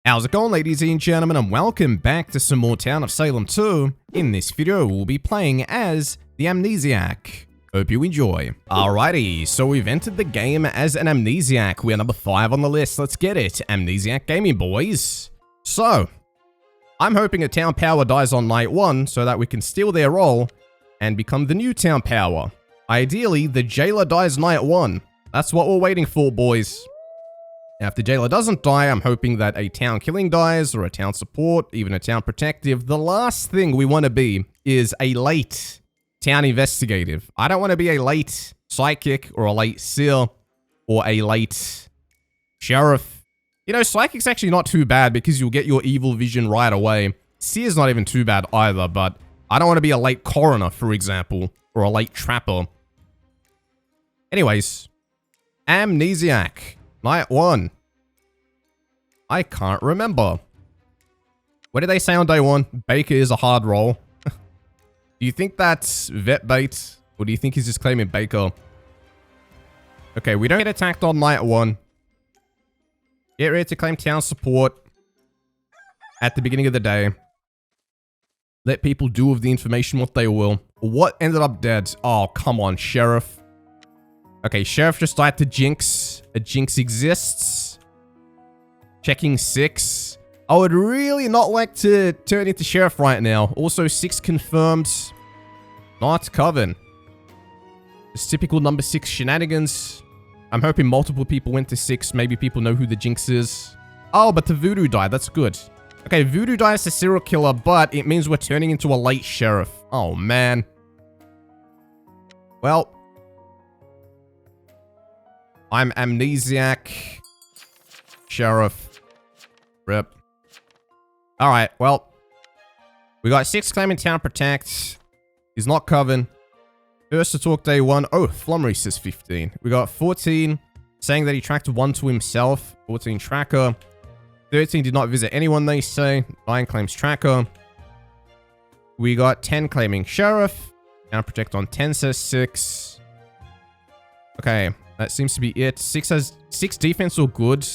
How's it going, ladies and gentlemen, and welcome back to some more Town of Salem 2. In this video, we'll be playing as the Amnesiac. Hope you enjoy. Alrighty, so we've entered the game as an Amnesiac. We are number 5 on the list. Let's get it. Amnesiac gaming, boys. So, I'm hoping a town power dies on night 1 so that we can steal their role and become the new town power. Ideally, the jailer dies night 1. That's what we're waiting for, boys. Now, if the jailer doesn't die, I'm hoping that a town killing dies, or a town support, even a town protective. The last thing we want to be is a late town investigative. I don't want to be a late psychic, or a late seer, or a late sheriff. You know, psychic's actually not too bad because you'll get your evil vision right away. Seer's not even too bad either, but I don't want to be a late coroner, for example, or a late trapper. Anyways, Amnesiac. Night 1. I can't remember. What did they say on day 1? Baker is a hard role. Do you think that's vet bait? Or do you think he's just claiming Baker? Okay, we don't get attacked on night 1. Get ready to claim town support at the beginning of the day. Let people do with the information what they will. What ended up dead? Oh, come on, Sheriff. Okay, Sheriff just died to Jinx. A Jinx exists. Checking 6. I would really not like to turn into Sheriff right now. Also, 6 confirmed. Not Coven. Just typical number 6 shenanigans. I'm hoping multiple people went to 6. Maybe people know who the Jinx is. Oh, but the Voodoo died. That's good. Okay, Voodoo dies to serial killer, but it means we're turning into a late Sheriff. Oh, man. Well, I'm Amnesiac. Sheriff. Rip. Alright, well. We got 6 claiming town protect. He's not Coven. First to talk day 1. Oh, Flummery says 15. We got 14 saying that he tracked 1 to himself. 14 tracker. 13 did not visit anyone, they say. 9 claims tracker. We got 10 claiming Sheriff. Town protect on 10 says 6. Okay. That seems to be it. 6 has 6 defense or good.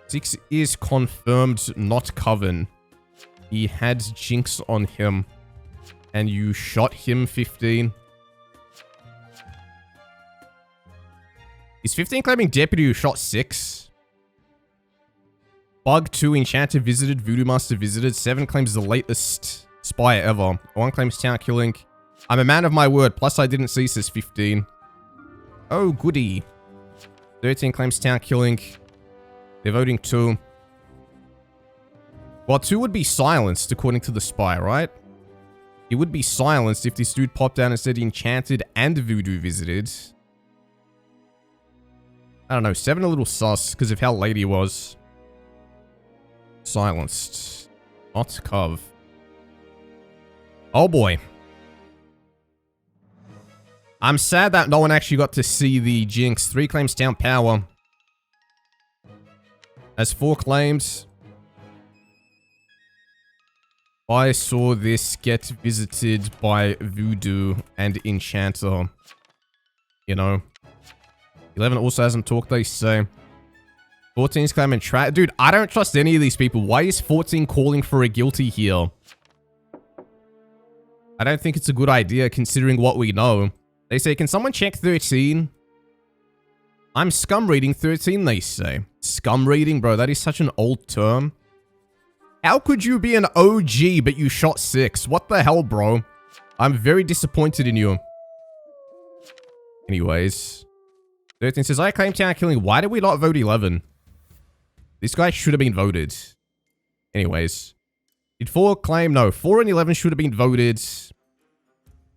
6 is confirmed not Coven. He had Jinx on him. And you shot him 15. Is 15 claiming deputy who shot 6? Bug 2 enchanter visited. Voodoo master visited. 7 claims the latest spy ever. 1 claims town killing. I'm a man of my word. Plus I didn't see says 15. Oh, goody. 13 claims town killing. They're voting 2. Well, 2 would be silenced, according to the spy, right? He would be silenced if this dude popped down and said he enchanted and voodoo visited. I don't know. 7 a little sus, because of how late he was. Silenced. Not Cov. Oh, boy. I'm sad that no one actually got to see the Jinx. 3 claims town power. As 4 claims. I saw this get visited by Voodoo and Enchanter. You know. 11 also hasn't talked, they say. 14's claiming trap. Dude, I don't trust any of these people. Why is 14 calling for a guilty here? I don't think it's a good idea considering what we know. They say, can someone check 13? I'm scum reading 13, they say. Scum reading, bro, that is such an old term. How could you be an OG but you shot 6? What the hell, bro? I'm very disappointed in you. Anyways. 13 says, I claim town killing. Why did we not vote 11? This guy should have been voted. Anyways. Did 4 claim? No, 4 and 11 should have been voted.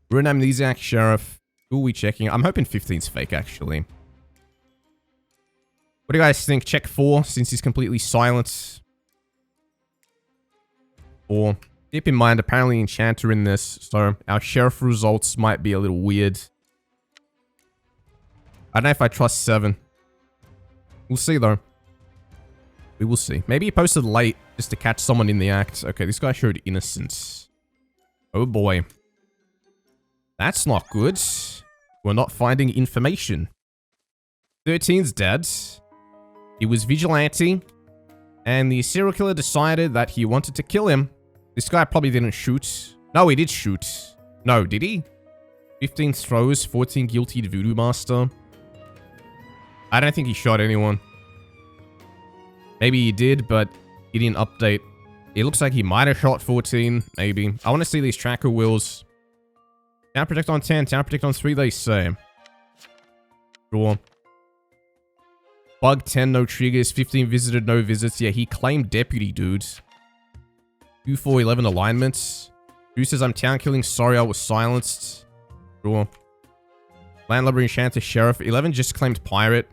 We're an Amnesiac Sheriff. Who are we checking? I'm hoping 15's fake, actually. What do you guys think? Check 4, since he's completely silent. 4. Keep in mind, apparently Enchanter in this, so our Sheriff results might be a little weird. I don't know if I trust 7. We'll see, though. We will see. Maybe he posted late, just to catch someone in the act. Okay, this guy showed innocence. Oh, boy. That's not good. We're not finding information. 13's dead. He was vigilante. And the serial killer decided that he wanted to kill him. This guy probably didn't shoot. No, he did shoot. No, did he? 15 throws, 14 guilty to Voodoo Master. I don't think he shot anyone. Maybe he did, but he didn't update. It looks like he might have shot 14, maybe. I want to see these tracker wheels. Town protect on 10, town protect on 3, they say. Sure. Bug 10, no triggers. 15 visited, no visits. Yeah, he claimed deputy, dude. 2-4-11 alignments. Who says I'm town killing? Sorry, I was silenced. Sure. Landlubber, Enchanter, Sheriff. 11 just claimed pirate.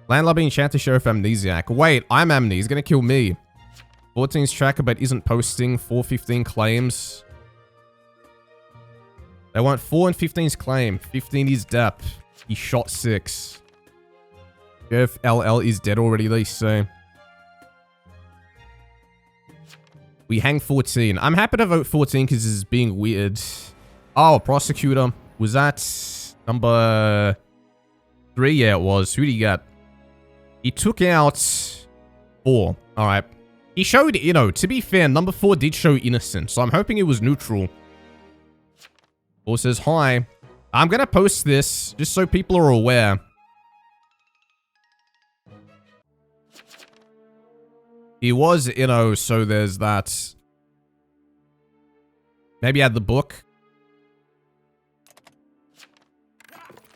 Landlubber, Enchanter, Sheriff, Amnesiac. Wait, I'm Amne. He's gonna kill me. 14's tracker, but isn't posting. 4-15 claims. They want 4 and 15's claim. 15 is depth. He shot 6. Sheriff LL is dead already, they say. We hang 14. I'm happy to vote 14 because this is being weird. Oh, Prosecutor. Was that number 3? Yeah, it was. Who did he get? He took out 4. Alright. He showed, you know, to be fair, number 4 did show innocent, so I'm hoping it was neutral. 4 says, hi. I'm gonna post this, just so people are aware. He was, you know, so there's that. Maybe he had the book.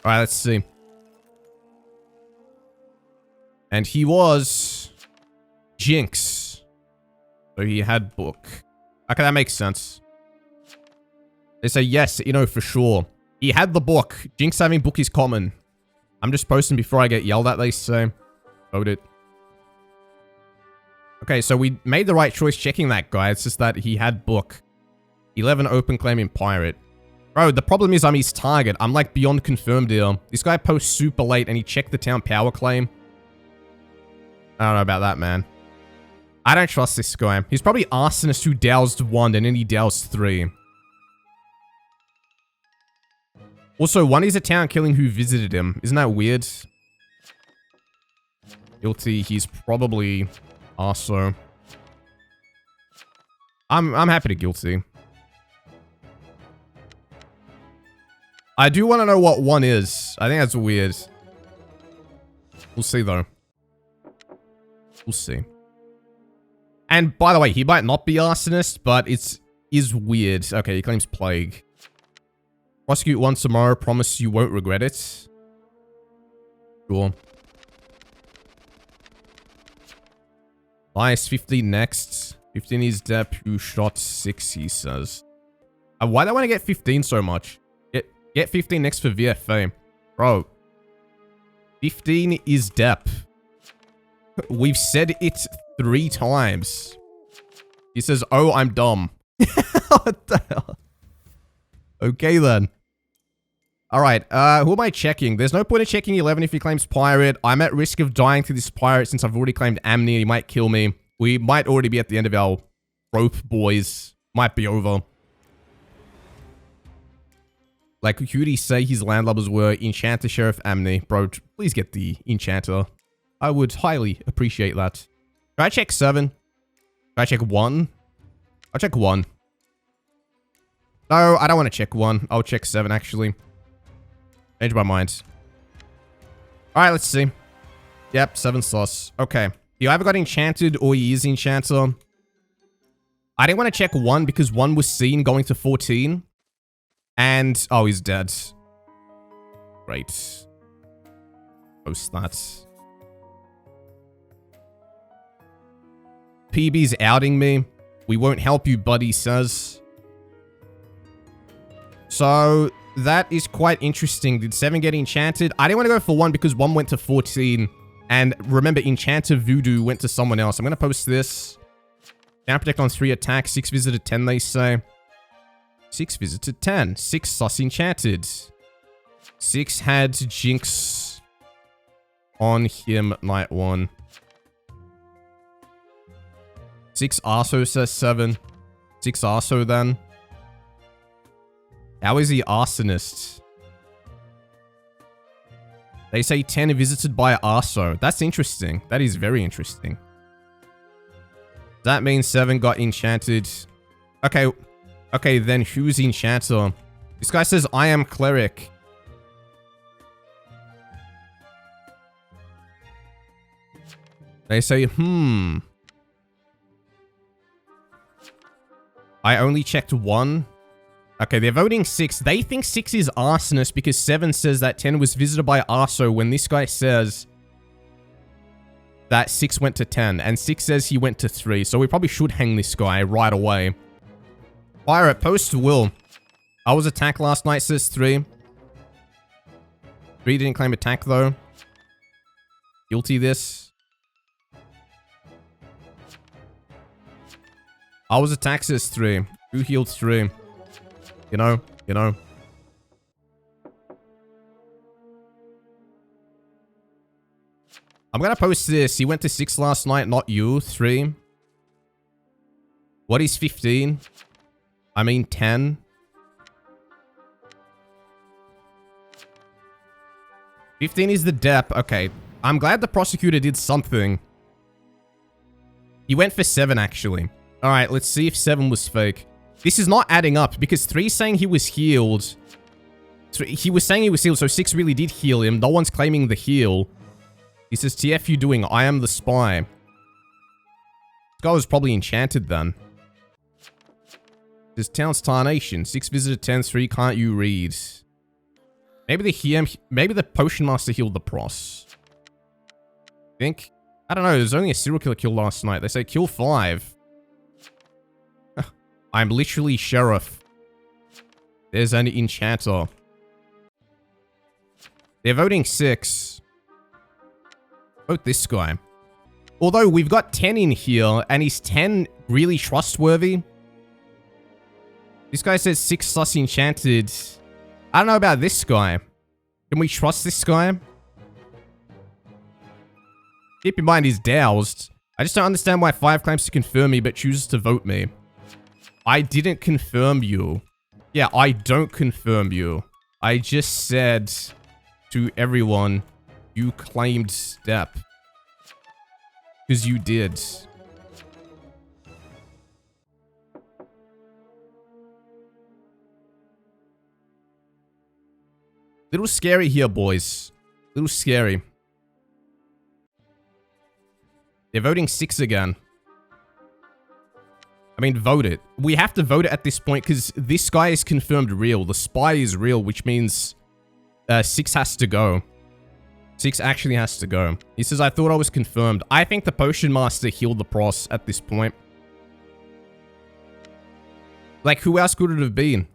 Alright, let's see. And he was Jinx. So he had book. Okay, that makes sense. They say yes, you know, for sure. He had the book. Jinx having book is common. I'm just posting before I get yelled at, they say. Vote it. Okay, so we made the right choice checking that guy. It's just that he had book. 11 open claim in pirate. Bro, the problem is I'm his target. I'm like beyond confirmed here. This guy posts super late and he checked the town power claim. I don't know about that, man. I don't trust this guy. He's probably arsonist who doused 1 and then he doused 3. Also, 1 is a town killing who visited him. Isn't that weird? Guilty. He's probably arso. I'm happy to guilty. I do want to know what 1 is. I think that's weird. We'll see, though. We'll see. And, by the way, he might not be arsonist, but is weird. Okay, he claims plague. Prosecute 1 tomorrow. Promise you won't regret it. Sure. Nice. 15 next. 15 is Depp, who shot 6, he says. Why do I want to get 15 so much? Get 15 next for VFA. Bro. 15 is Depp. We've said it 3 times. He says, oh, I'm dumb. What the hell? Okay, then. Alright, who am I checking? There's no point in checking 11 if he claims pirate. I'm at risk of dying to this pirate since I've already claimed Amni. He might kill me. We might already be at the end of our rope, boys. Might be over. Like, who did he say his landlubbers were? Enchanter, Sheriff, Amni. Bro, please get the Enchanter. I would highly appreciate that. Should I check 7? Should I check 1? I'll check 1. No, I don't want to check 1. I'll check 7, actually. Change my mind. Alright, let's see. Yep, 7 sauce. Okay. He either got enchanted or he is enchanter. I didn't want to check 1 because 1 was seen going to 14. And, oh, he's dead. Great. Post that. PB's outing me. We won't help you, buddy says. So, that is quite interesting. Did 7 get enchanted? I didn't want to go for 1 because 1 went to 14. And remember, Enchanter Voodoo went to someone else. I'm going to post this. Down protect on 3 attack. 6 visited 10, they say. 6 visited 10. 6 sus enchanted. 6 had Jinx on him night 1. 6 Arso says 7. 6 Arso then. How is he arsonist? They say 10 visited by Arso. That's interesting. That is very interesting. That means 7 got enchanted. Okay. Okay, then who's enchanter? This guy says, I am cleric. They say, I only checked 1. Okay, they're voting 6. They think 6 is arsonist because 7 says that 10 was visited by Arso when this guy says that 6 went to 10. And 6 says he went to 3. So we probably should hang this guy right away. Pirate, post will. I was attacked last night, says 3. 3 didn't claim attack though. Guilty this. I was attacked, says 3. Who healed 3? You know. I'm gonna post this. He went to 6 last night, not you. 3. What is 15? I mean 10. 15 is the dep. Okay. I'm glad the prosecutor did something. He went for 7, actually. Alright, let's see if 7 was fake. This is not adding up, because 3 saying he was healed. He was saying he was healed, so 6 really did heal him. No one's claiming the heal. He says, TF you doing? I am the spy. This guy was probably enchanted then. This town's tarnation. 6 visited 10, 3 can't you read? Maybe the potion master healed the pros. Think? I don't know, there's only a serial killer kill last night. They say kill 5. I'm literally sheriff. There's an enchanter. They're voting 6. Vote this guy. Although we've got 10 in here, and is 10 really trustworthy? This guy says 6 sus enchanted. I don't know about this guy. Can we trust this guy? Keep in mind he's doused. I just don't understand why 5 claims to confirm me but chooses to vote me. I didn't confirm you. Yeah, I don't confirm you. I just said to everyone, you claimed step. Because you did. Little scary here, boys. Little scary. They're voting 6 again. I mean, vote it. We have to vote it at this point because this guy is confirmed real. The spy is real, which means 6 has to go. 6 actually has to go. He says, I thought I was confirmed. I think the potion master healed the pros at this point. Like, who else could it have been?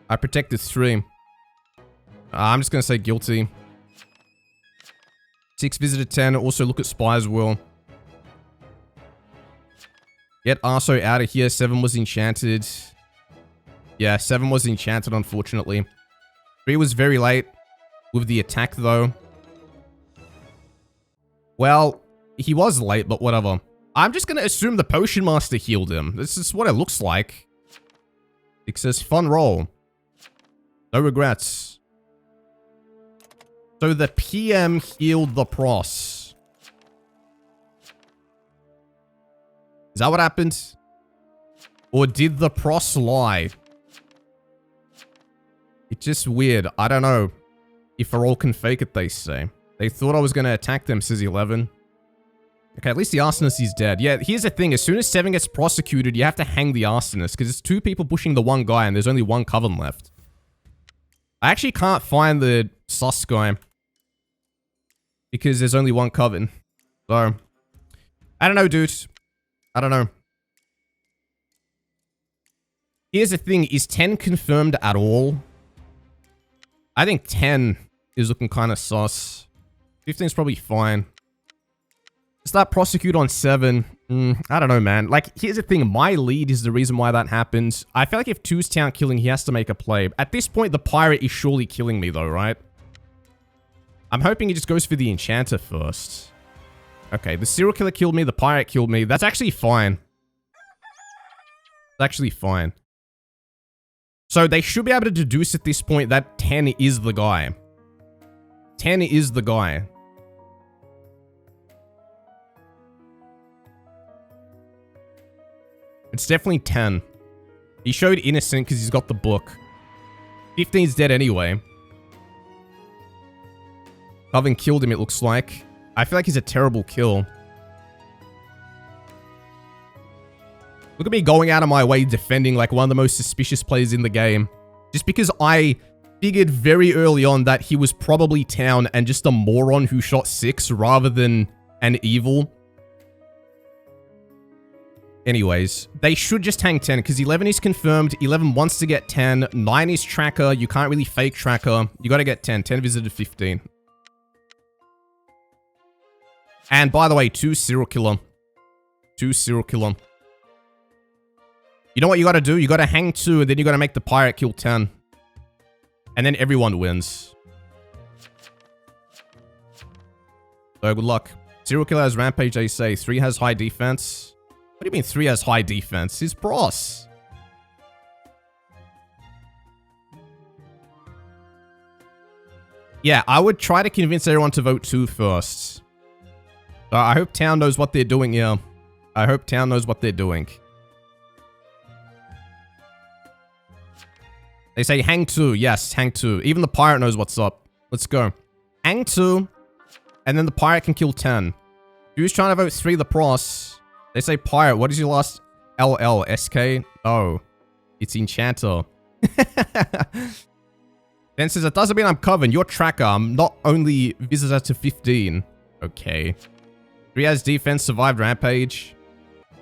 I protected 3. I'm just going to say guilty. 6 visited 10. Also look at spy's will. Get Arso out of here. 7 was enchanted. Yeah, 7 was enchanted, unfortunately. 3 was very late with the attack, though. Well, he was late, but whatever. I'm just going to assume the potion master healed him. This is what it looks like. It says fun roll. No regrets. So the PM healed the pros. Is that what happened? Or did the pros lie? It's just weird. I don't know if Farol can fake it, they say. They thought I was going to attack them, says 11. Okay, at least the arsonist is dead. Yeah, here's the thing. As soon as 7 gets prosecuted, you have to hang the arsonist. Because it's 2 people pushing the 1 guy and there's only 1 coven left. I actually can't find the sus guy. Because there's only 1 coven. So, I don't know, dude. I don't know. Here's the thing. Is 10 confirmed at all? I think 10 is looking kind of sus. 15 is probably fine. Start prosecute on 7. I don't know, man. Like, here's the thing. My lead is the reason why that happens. I feel like if 2's town killing, he has to make a play. At this point, the pirate is surely killing me, though, right? I'm hoping he just goes for the enchanter first. Okay, the serial killer killed me. The pirate killed me. That's actually fine. It's actually fine. So they should be able to deduce at this point that 10 is the guy. 10 is the guy. It's definitely 10. He showed innocent because he's got the book. 15's dead anyway. Coven killed him, it looks like. I feel like he's a terrible kill. Look at me going out of my way defending like one of the most suspicious players in the game. Just because I figured very early on that he was probably Town and just a moron who shot 6 rather than an evil. Anyways, they should just hang 10 because 11 is confirmed. 11 wants to get 10. 9 is Tracker. You can't really fake Tracker. You got to get 10. 10 visited 15. And by the way, 2 Serial Killer. 2 Serial Killer. You know what you got to do? You got to hang 2 and then you got to make the Pirate kill 10. And then everyone wins. So good luck. Serial Killer has Rampage, they say. 3 has high defense. What do you mean 3 has high defense? He's Bros. Yeah, I would try to convince everyone to vote 2 first. I hope Town knows what they're doing here. I hope Town knows what they're doing. They say hang 2. Yes, hang 2. Even the Pirate knows what's up. Let's go. Hang 2. And then the Pirate can kill 10. Who's trying to vote 3 the Pros? They say Pirate. What is your last LLSK? Oh, it's Enchanter. Then says, it doesn't mean I'm Coven. You're Tracker. I'm not only Visitor to 15. Okay. 3 has defense, survived Rampage.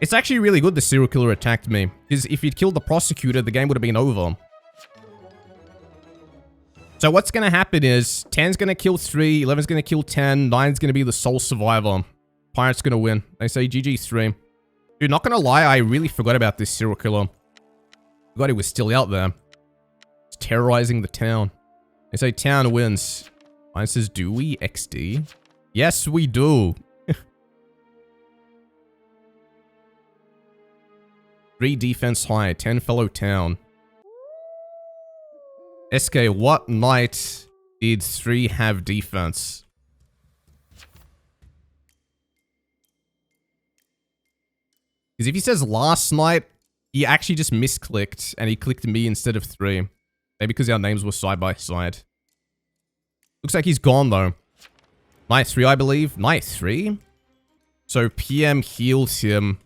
It's actually really good the Serial Killer attacked me. Because if he'd killed the Prosecutor, the game would have been over. So what's going to happen is 10's going to kill 3, 11's going to kill 10, 9's going to be the sole survivor. Pirate's going to win. They say GG 3. Dude, not going to lie, I really forgot about this Serial Killer. Forgot he was still out there. It's terrorizing the town. They say Town wins. Mine says, do we XD? Yes, we do. 3 defense high, 10 fellow Town. SK, what night did 3 have defense? Because if he says last night, he actually just misclicked and he clicked me instead of 3. Maybe because our names were side by side. Looks like he's gone though. Night 3, I believe. Night 3? So PM healed him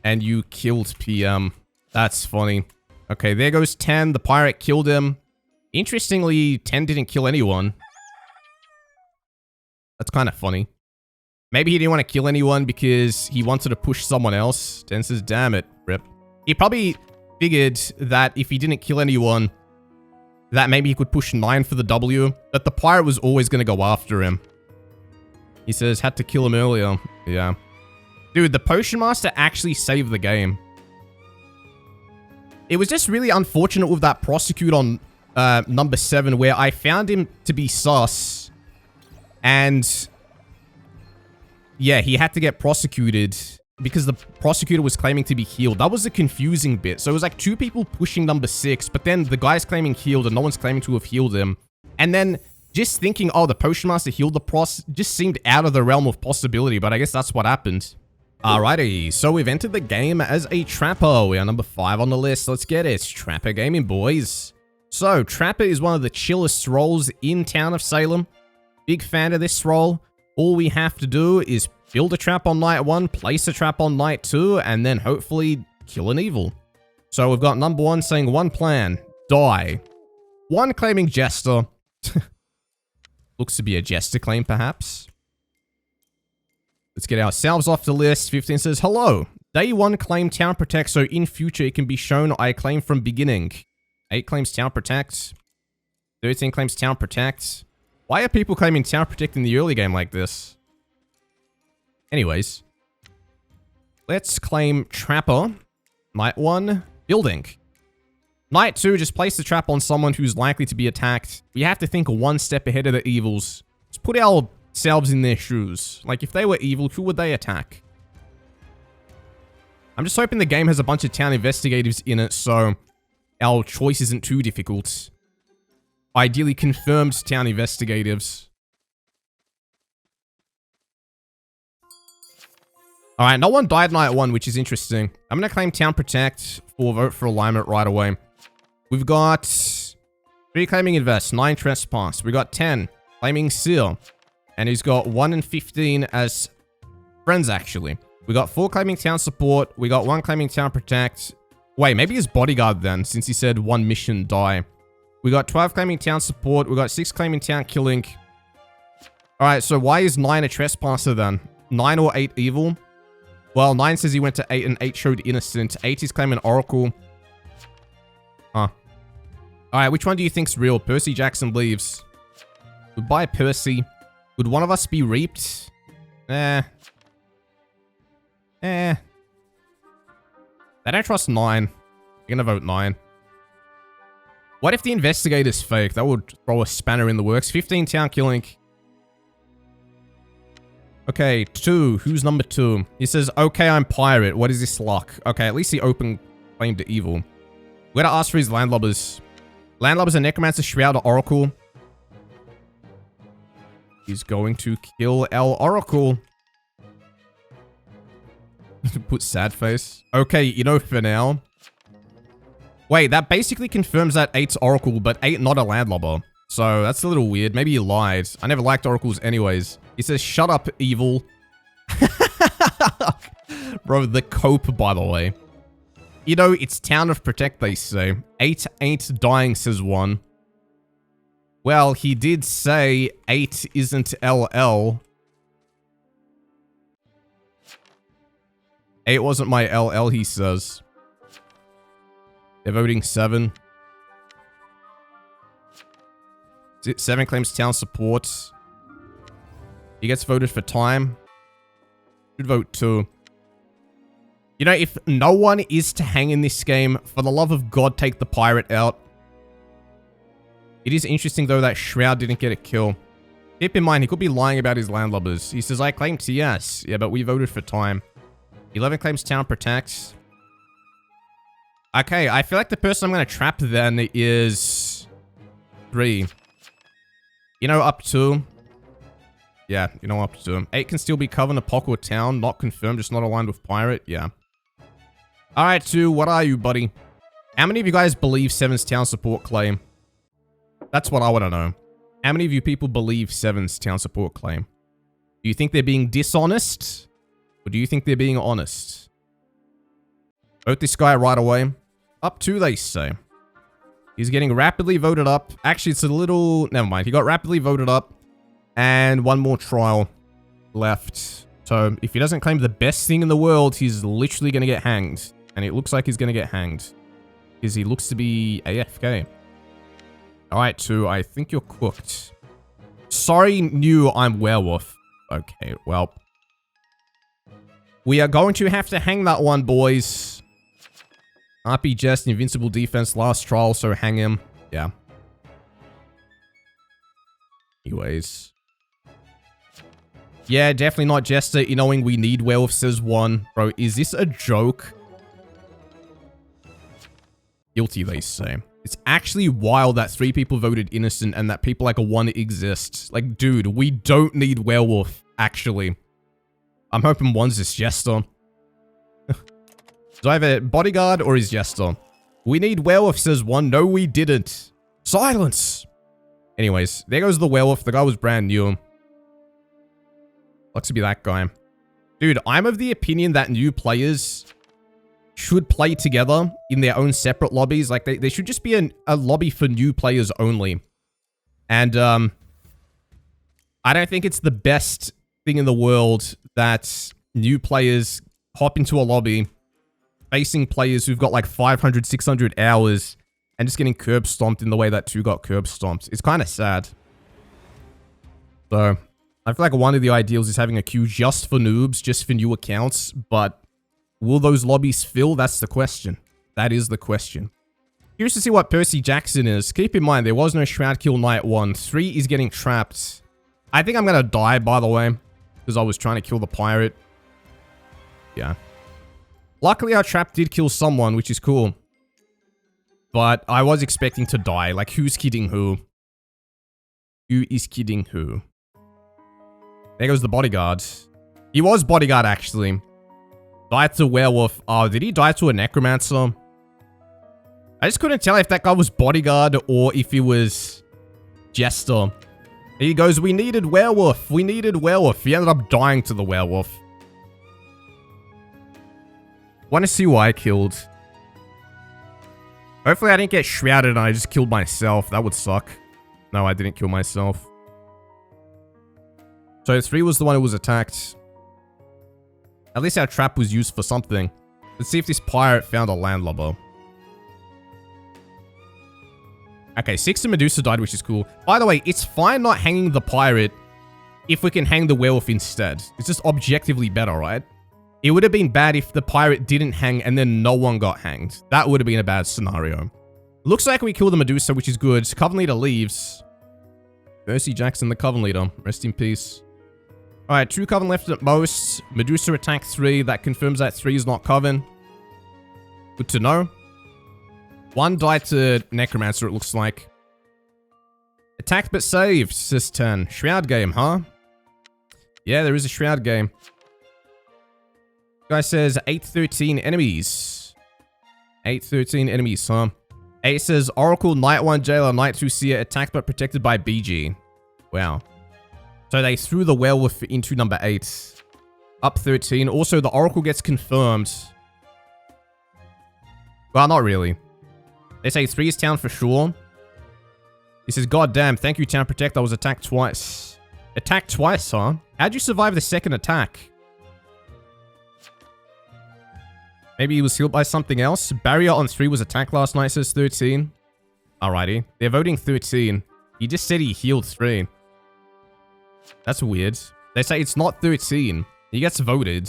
and you killed PM. That's funny. Okay, there goes 10. The Pirate killed him. Interestingly, 10 didn't kill anyone. That's kind of funny. Maybe he didn't want to kill anyone because he wanted to push someone else. 10 says, damn it, rip. He probably figured that if he didn't kill anyone, that maybe he could push 9 for the W. But the Pirate was always going to go after him. He says, had to kill him earlier. Yeah. Dude, the Potion Master actually saved the game. It was just really unfortunate with that Prosecute on number 7, where I found him to be sus. And yeah, he had to get prosecuted because the Prosecutor was claiming to be healed. That was the confusing bit. So it was like 2 people pushing number 6, but then the guy's claiming healed and no one's claiming to have healed him. And then just thinking, oh, the Potion Master healed the Pros just seemed out of the realm of possibility, but I guess that's what happened. Alrighty, so we've entered the game as a Trapper. We are number 5 on the list. Let's get it. Trapper gaming, boys. So, Trapper is one of the chillest roles in Town of Salem. Big fan of this role. All we have to do is build a trap on night 1, place a trap on night 2, and then hopefully kill an evil. So we've got number 1 saying 1 plan, die. 1 claiming Jester. Looks to be a Jester claim, perhaps. Let's get ourselves off the list. 15 says, hello. Day 1 claim Town Protect, so in future it can be shown I claim from beginning. 8 claims Town Protect. 13 claims Town Protect. Why are people claiming Town Protect in the early game like this? Anyways. Let's claim Trapper. Night 1, building. Night 2, just place the trap on someone who's likely to be attacked. We have to think 1 step ahead of the evils. Let's put ourselves in their shoes. Like, if they were evil, who would they attack? I'm just hoping the game has a bunch of Town Investigatives in it, so our choice isn't too difficult. Ideally confirmed Town Investigatives. All right, no one died night 1, which is interesting. I'm going to claim Town Protect for vote for alignment right away. We've got 3 claiming Invest, 9 Trespass. We got 10 claiming Seal. And he's got 1 and 15 as friends, actually. We got 4 claiming Town Support. We got 1 claiming Town Protect. Wait, maybe his bodyguard then, since he said 1 mission die. We got 12 claiming Town Support. We got 6 claiming Town Killing. All right, so why is 9 a Trespasser then? 9 or 8 evil? Well, 9 says he went to 8 and 8 showed innocent. 8 is claiming Oracle. Huh. Alright, which one do you think's real? Percy Jackson leaves. Goodbye, Percy. Would one of us be reaped? I don't trust 9. You're gonna vote 9. What if the investigator's fake? That would throw a spanner in the works. 15 Town Killing. Okay, 2. Who's number 2? He says, okay, I'm pirate. What is this luck? Okay, at least he open claim to evil. We gotta ask for his landlubbers. Landlubbers are Necromancer, Shroud, or Oracle. He's going to kill El Oracle. Put sad face. Okay, you know, for now. Wait, that basically confirms that 8's Oracle, but 8 not a landlubber. So that's a little weird. Maybe he lied. I never liked Oracles anyways. He says, shut up, evil. Bro, the cope, by the way. You know, it's Town of Protect, they say. 8 ain't dying, says 1. Well, he did say 8 isn't LL. 8 wasn't my LL, he says. They're voting 7. 7 claims Town Support. He gets voted for time. Should vote 2. You know, if no one is to hang in this game, for the love of God, take the pirate out. It is interesting, though, that Shroud didn't get a kill. Keep in mind, he could be lying about his landlubbers. He says, I claim TS. Yeah, but we voted for time. 11 claims Town Protects. Okay, I feel like the person I'm going to trap then is 3. You know, up 2. Yeah, you know, up to 8 can still be Coven, Apocalypse, or Town. Not confirmed, just not aligned with Pirate. Yeah. Alright, 2, what are you, buddy? How many of you guys believe 7's Town Support claim? That's what I want to know. How many of you people believe 7's Town Support claim? Do you think they're being dishonest? Or do you think they're being honest? Vote this guy right away. Up 2, they say. He's getting rapidly voted up. Actually, it's a little... Never mind. He got rapidly voted up. And 1 more trial left. So, if he doesn't claim the best thing in the world, he's literally going to get hanged. And it looks like he's going to get hanged. Because he looks to be AFK. Alright, 2. I think you're cooked. Sorry, new, I'm werewolf. Okay, well. We are going to have to hang that one, boys. RP Jest, Invincible Defense, last trial, so hang him. Yeah. Anyways. Yeah, definitely not Jester. You knowing we need werewolf, says 1. Bro, is this a joke? Guilty, they say. It's actually wild that 3 people voted innocent and that people like a 1 exists. Like, dude, we don't need werewolf, actually. I'm hoping 1's this Jester. So either bodyguard or is Jester. We need werewolf, says 1. No, we didn't. Silence! Anyways, there goes the werewolf. The guy was brand new. Looks to be that guy. Dude, I'm of the opinion that new players should play together in their own separate lobbies. Like, they should just be a lobby for new players only. And, I don't think it's the best thing in the world that new players hop into a lobby facing players who've got like 500, 600 hours and just getting curb stomped in the way that 2 got curb stomped. It's kind of sad. So, I feel like one of the ideals is having a queue just for noobs, just for new accounts, but will those lobbies fill? That's the question. That is the question. Curious to see what Percy Jackson is. Keep in mind, there was no Shroud kill night 1. 3 is getting trapped. I think I'm going to die, by the way, because I was trying to kill the pirate. Yeah. Luckily, our trap did kill someone, which is cool. But I was expecting to die. Like, who's kidding who? Who is kidding who? There goes the bodyguard. He was bodyguard, actually. Died to werewolf. Oh, did he die to a necromancer? I just couldn't tell if that guy was bodyguard or if he was jester. He goes, we needed werewolf. We needed werewolf. He ended up dying to the werewolf. Want to see who I killed. Hopefully I didn't get shrouded and I just killed myself. That would suck. No, I didn't kill myself. So 3 was the one who was attacked. At least our trap was used for something. Let's see if this pirate found a landlubber. Okay, 6 and Medusa died, which is cool. By the way, it's fine not hanging the pirate if we can hang the werewolf instead. It's just objectively better, right? It would have been bad if the pirate didn't hang and then no one got hanged. That would have been a bad scenario. Looks like we killed the Medusa, which is good. Coven leader leaves. Percy Jackson, the Coven leader. Rest in peace. Alright, 2 Coven left at most. Medusa attacked 3. That confirms that 3 is not Coven. Good to know. 1 died to Necromancer, it looks like. Attacked but saved, says 10. Shroud game, huh? Yeah, there is a Shroud game. Guy says 813 enemies. 813 enemies, huh? 8 says Oracle, Night 1 Jailer, Night 2 Seer, attacked but protected by BG. Wow. So they threw the werewolf into number 8. Up 13. Also, the Oracle gets confirmed. Well, not really. They say 3 is town for sure. He says, God damn, thank you, Town Protect. I was attacked twice. Attacked twice, huh? How'd you survive the second attack? Maybe he was healed by something else. Barrier on 3 was attacked last night, says 13. Alrighty. They're voting 13. He just said he healed 3. That's weird. They say it's not 13. He gets voted.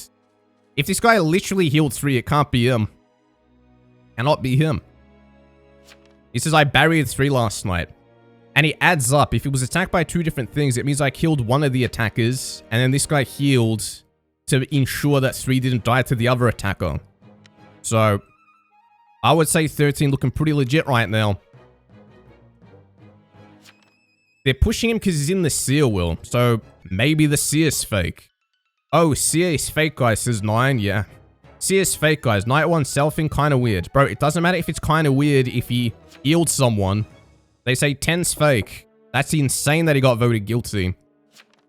If this guy literally healed 3, it can't be him. Cannot be him. He says, I barriered 3 last night. And it adds up. If he was attacked by 2 different things, it means I killed one of the attackers. And then this guy healed to ensure that 3 didn't die to the other attacker. So, I would say 13 looking pretty legit right now. They're pushing him because he's in the Seer will. So, maybe the Seer's fake. Oh, Seer is fake, guys, says 9. Yeah. Seer's fake, guys. Night 1 selfing, kind of weird. Bro, it doesn't matter if it's kind of weird if he healed someone. They say 10's fake. That's insane that he got voted guilty.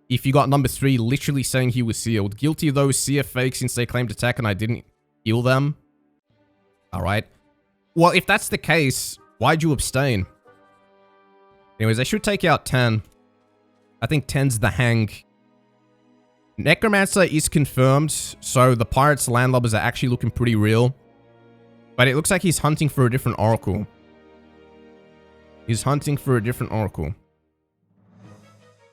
If you got number 3 literally saying he was sealed. Guilty of those Seer fake since they claimed attack and I didn't heal them. Alright. Well, if that's the case, why'd you abstain? Anyways, they should take out 10. I think 10's the hang. Necromancer is confirmed, so the pirate's landlubbers are actually looking pretty real. But it looks like he's hunting for a different oracle. He's hunting for a different oracle.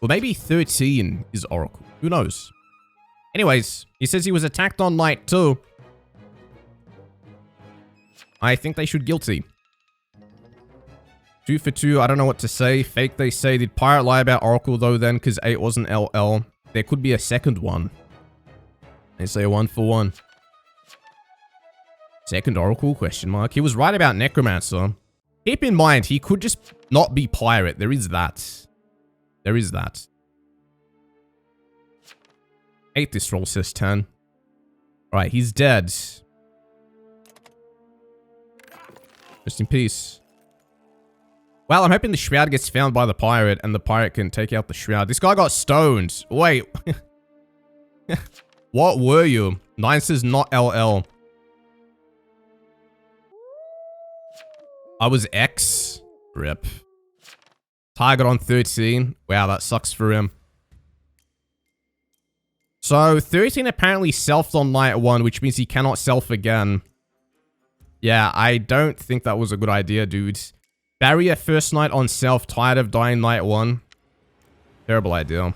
Well, maybe 13 is oracle. Who knows? Anyways, he says he was attacked on night 2. I think they should guilty. 2 for 2, I don't know what to say. Fake, they say. Did pirate lie about oracle though then? Because 8 wasn't LL. There could be a second one. They say 1 for 1. Second oracle, question mark. He was right about necromancer. Keep in mind, he could just not be pirate. There is that. There is that. 8 this roll, says 10. Alright, he's dead. Rest in peace. Well, I'm hoping the shroud gets found by the pirate and the pirate can take out the shroud. This guy got stoned. Wait. What were you? 9 says not LL. I was X. Rip. Target on 13. Wow, that sucks for him. So, 13 apparently selfed on night 1, which means he cannot self again. Yeah, I don't think that was a good idea, dudes. Barrier first night on self, tired of dying night 1. Terrible idea.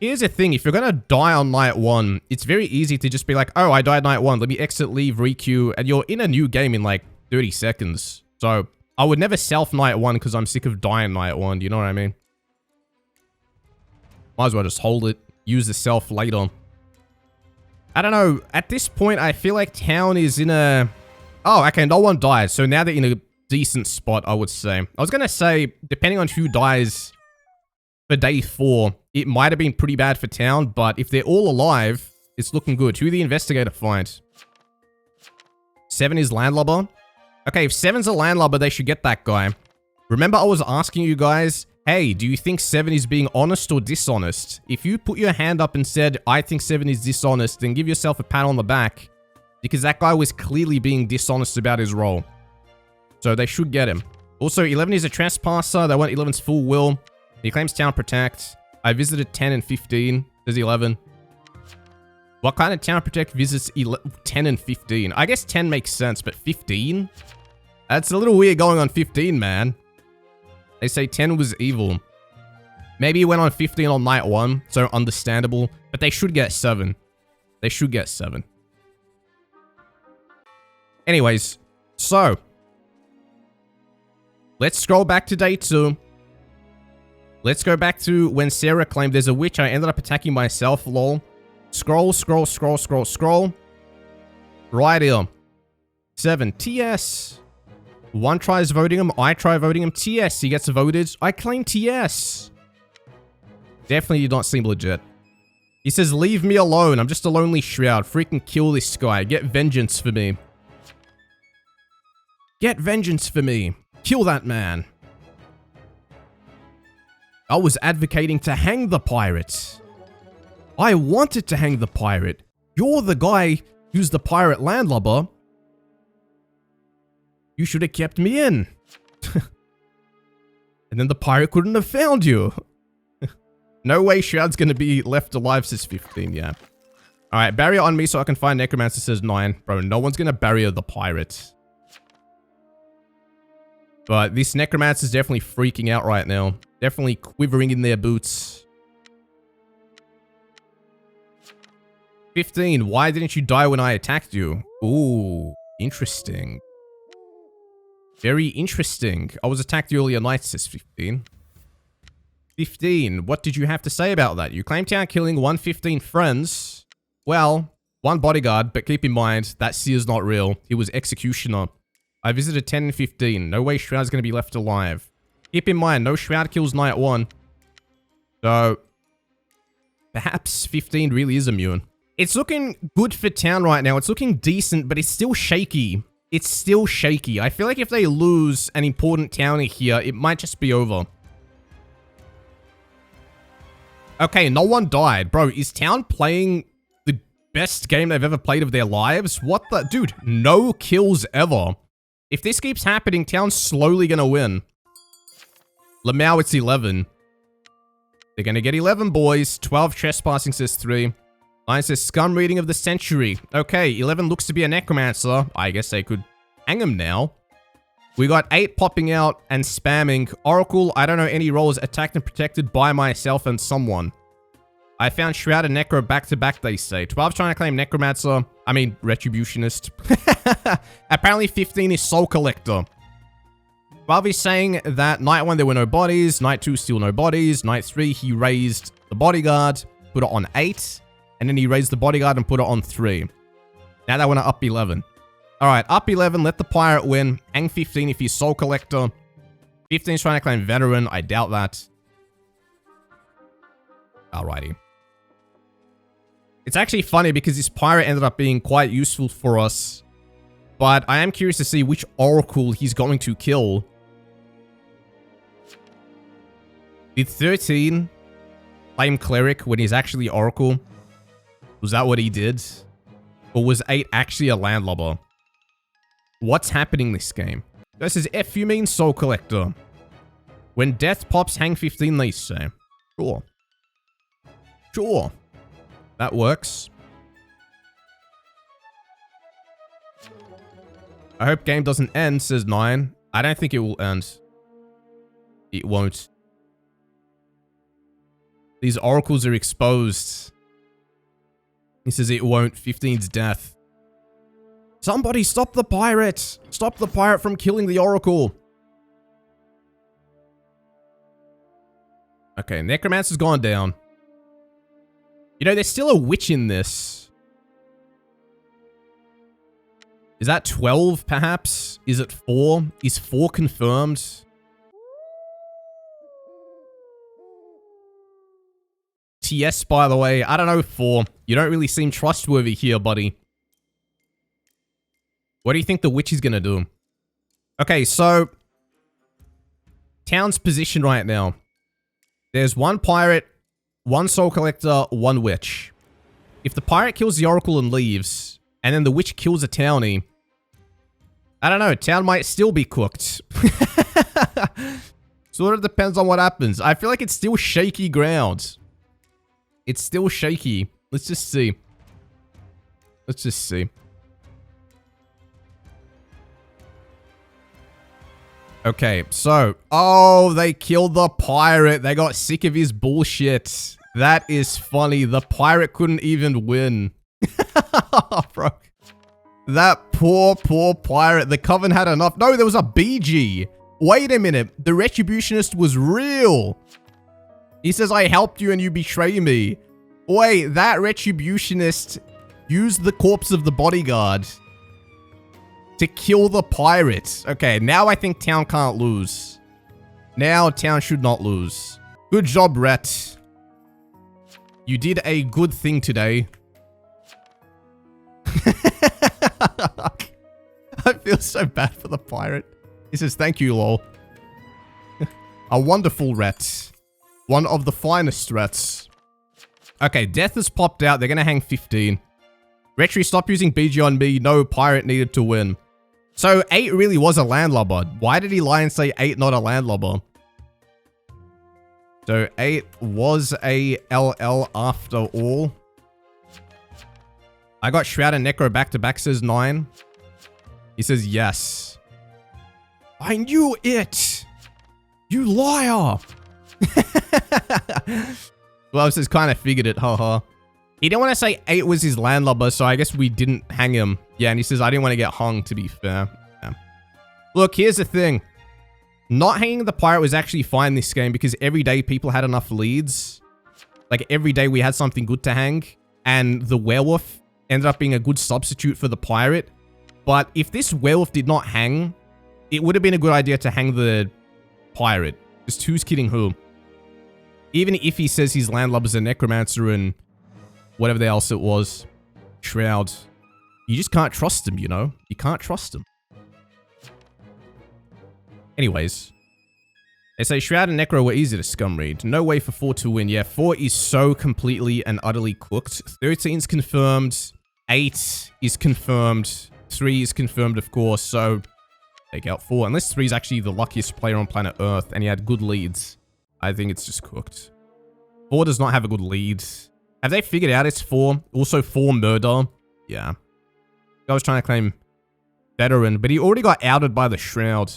Here's the thing, if you're gonna die on night 1, it's very easy to just be like, oh, I died night 1, let me exit, leave, requeue, and you're in a new game in like 30 seconds. So, I would never self night 1 because I'm sick of dying night 1, you know what I mean? Might as well just hold it, use the self later. I don't know, at this point, I feel like town is in a... Oh, okay, no one died, so now they're in a decent spot, I would say. I was gonna say, depending on who dies for day 4, it might have been pretty bad for town, but if they're all alive, It's looking good. Who the investigator find? 7 is landlubber. Okay, if 7's a landlubber, they should get that guy. Remember I was asking you guys, hey, do you think 7 is being honest or dishonest? If you put your hand up and said, I think 7 is dishonest, then give yourself a pat on the back. Because that guy was clearly being dishonest about his role. So they should get him. Also, 11 is a trespasser. They want 11's full will. He claims town protect. I visited 10 and 15. Says 11. What kind of town protect visits 10 and 15? I guess 10 makes sense, but 15? That's a little weird going on 15, man. They say 10 was evil. Maybe he went on 15 on night 1, so understandable. But they should get 7. They should get 7. Anyways, so let's scroll back to day 2. Let's go back to when Sarah claimed there's a witch. I ended up attacking myself, lol. Scroll, scroll, scroll, scroll, scroll. Right here. 7. TS. 1 tries voting him. I try voting him. TS. He gets voted. I claim TS. Definitely did not seem legit. He says, leave me alone. I'm just a lonely shroud. Freaking kill this guy. Get vengeance for me. Get vengeance for me. Kill that man. I was advocating to hang the pirate. I wanted to hang the pirate. You're the guy who's the pirate landlubber. You should have kept me in. And then the pirate couldn't have found you. No way Shroud's gonna be left alive, says 15, yeah. Alright, barrier on me so I can find Necromancer, says 9. Bro, no one's gonna barrier the pirate. But this Necromancer's definitely freaking out right now. Definitely quivering in their boots. 15, why didn't you die when I attacked you? Ooh, interesting. Very interesting. I was attacked earlier night, says 15. 15, what did you have to say about that? You claim town killing 115 friends. Well, 1 bodyguard, but keep in mind, that Seer's not real. He was executioner. I visited 10 and 15. No way Shroud's going to be left alive. Keep in mind, no Shroud kills night 1. So, perhaps 15 really is immune. It's looking good for town right now. It's looking decent, but it's still shaky. It's still shaky. I feel like if they lose an important townie here, it might just be over. Okay, no one died. Bro, is town playing the best game they've ever played of their lives? What the? Dude, no kills ever. If this keeps happening, town's slowly gonna win. Lamau, it's 11. They're gonna get 11, boys. 12 trespassing, says 3. 9 says scum reading of the century. Okay, 11 looks to be a necromancer. I guess they could hang him now. We got 8 popping out and spamming. Oracle, I don't know any roles attacked and protected by myself and someone. I found Shroud and Necro back to back, they say. 12 trying to claim Necromancer. I mean, Retributionist. Apparently 15 is Soul Collector. 12 is saying that night 1 there were no bodies. Night 2 still no bodies. Night 3 he raised the bodyguard, put it on 8. And then he raised the bodyguard and put it on 3. Now they want to up 11. Alright, up 11, let the pirate win. Hang 15 if he's Soul Collector. 15 is trying to claim Veteran. I doubt that. Alrighty. It's actually funny because this pirate ended up being quite useful for us. But I am curious to see which Oracle he's going to kill. Did 13 claim Cleric when he's actually Oracle? Was that what he did? Or was 8 actually a landlubber? What's happening this game? This is F, you mean Soul Collector. When death pops, hang 15, they say. Sure. Sure. That works. I hope game doesn't end, says 9. I don't think it will end. It won't. These oracles are exposed. He says it won't. 15's death. Somebody stop the pirate! Stop the pirate from killing the oracle! Okay, Necromancer's gone down. You know, there's still a witch in this. Is that 12, perhaps? Is it 4? Is 4 confirmed? TS, by the way. I don't know, 4. You don't really seem trustworthy here, buddy. What do you think the witch is gonna do? Okay, so... Town's position right now. There's 1 pirate, 1 soul collector, 1 witch. If the pirate kills the oracle and leaves, and then the witch kills a townie, I don't know, town might still be cooked. Sort of depends on what happens. I feel like it's still shaky ground. It's still shaky. Let's just see. Let's just see. Okay, so... Oh, they killed the pirate. They got sick of his bullshit. That is funny. The pirate couldn't even win. Bro. That poor pirate. The Coven had enough. No, there was a BG. Wait a minute. The Retributionist was real. He says, I helped you and you betray me. Wait, that Retributionist used the corpse of the bodyguard to kill the pirate. Okay, now I think town can't lose. Now town should not lose. Good job, Rhett. You did a good thing today. I feel so bad for the pirate. He says, thank you, lol. A wonderful Rhett. One of the finest Rhetts. Okay, death has popped out. They're going to hang 15. Retri, stop using BG on me. No, pirate needed to win. So 8 really was a landlubber. Why did he lie and say 8 not a landlubber? So 8 was a LL after all. I got Shroud and Necro back to back, says 9. He says yes. I knew it! You liar! Well, says kind of figured it, haha. He didn't want to say 8 was his landlubber, so I guess we didn't hang him. Yeah, and he says, I didn't want to get hung, to be fair. Yeah. Look, here's the thing. Not hanging the pirate was actually fine this game because every day people had enough leads. Like, every day we had something good to hang. And the werewolf ended up being a good substitute for the pirate. But if this werewolf did not hang, it would have been a good idea to hang the pirate. Just who's kidding who? Even if he says his landlubber's a necromancer and whatever else it was. Shroud. You just can't trust him, you know? You can't trust him. Anyways. They say Shroud and Necro were easy to scum read. No way for 4 to win. Yeah, 4 is so completely and utterly cooked. 13's confirmed. 8 is confirmed. 3 is confirmed, of course, so take out 4. Unless 3 is actually the luckiest player on planet Earth and he had good leads. I think it's just cooked. 4 does not have a good lead. Have they figured out it's 4? Also 4 murder? Yeah. I was trying to claim veteran, but he already got outed by the Shroud.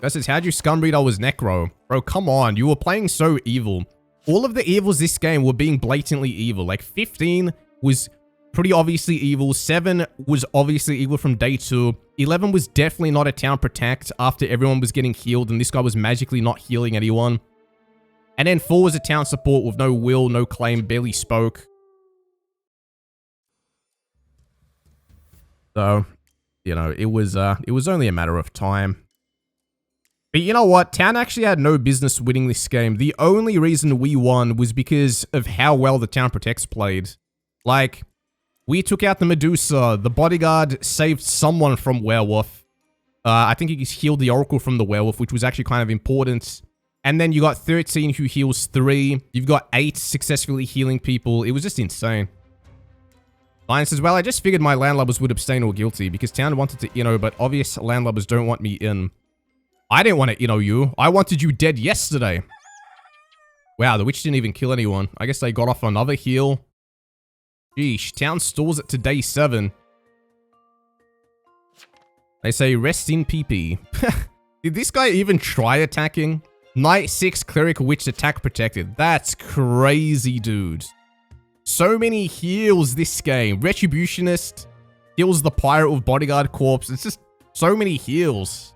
Guy says, how'd you scum read I was Necro? Bro, come on. You were playing so evil. All of the evils this game were being blatantly evil. Like, 15 was pretty obviously evil. 7 was obviously evil from day 2. 11 was definitely not a town protect after everyone was getting healed and this guy was magically not healing anyone. And then 4 was a town support with no will, no claim, barely spoke. So, you know, it was only a matter of time. But you know what? Town actually had no business winning this game. The only reason we won was because of how well the town protects played. Like, we took out the Medusa. The bodyguard saved someone from werewolf. I think he healed the oracle from the werewolf, which was actually kind of important. And then you got 13 who heals 3. You've got 8 successfully healing people. It was just insane. Lion says, well, I just figured my landlubbers would abstain or guilty because town wanted to inno, but obvious landlubbers don't want me in. I didn't want to inno you. I wanted you dead yesterday. Wow, the witch didn't even kill anyone. I guess they got off another heal. Sheesh, town stalls it to day 7. They say, rest in PP. Did this guy even try attacking? Knight 6, Cleric, Witch, attack protected. That's crazy, dude. So many heals this game. Retributionist heals the pirate with bodyguard corpse. It's just so many heals.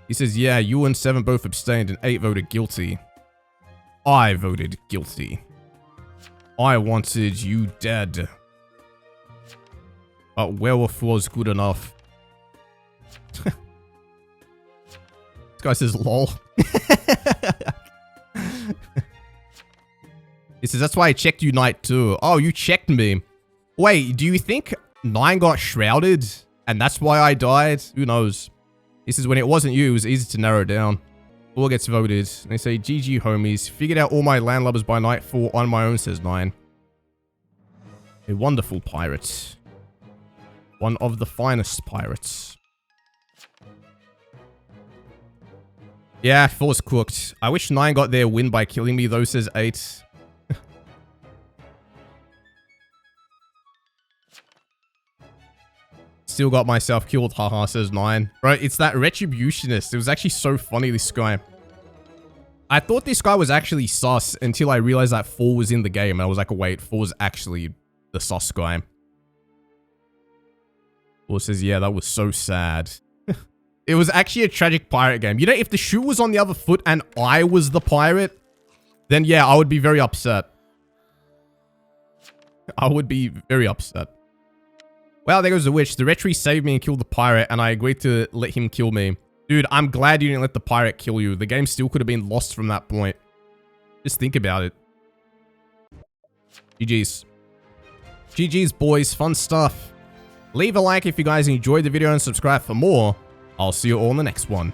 He says, yeah, you and 7 both abstained and 8 voted guilty. I voted guilty. I wanted you dead. But werewolf was good enough. This guy says, lol. He says, that's why I checked you night 2. Oh, you checked me. Wait, do you think 9 got shrouded? And that's why I died? Who knows? He says, when it wasn't you, it was easy to narrow down. 4 gets voted. They say, GG homies. Figured out all my landlubbers by night 4 on my own, says 9. A wonderful pirate. One of the finest pirates. Yeah, 4's cooked. I wish 9 got their win by killing me, though, says 8. Still got myself killed, haha, says 9. Bro, it's that Retributionist. It was actually so funny, this guy. I thought this guy was actually sus until I realized that 4 was in the game. And I was like, wait, 4's actually the sus guy. 4 says, yeah, that was so sad. It was actually a tragic pirate game. You know, if the shoe was on the other foot and I was the pirate, then yeah, I would be very upset. I would be very upset. Well, there goes the witch. The retry saved me and killed the pirate, and I agreed to let him kill me. Dude, I'm glad you didn't let the pirate kill you. The game still could have been lost from that point. Just think about it. GG's. GG's, boys. Fun stuff. Leave a like if you guys enjoyed the video and subscribe for more. I'll see you all in the next one.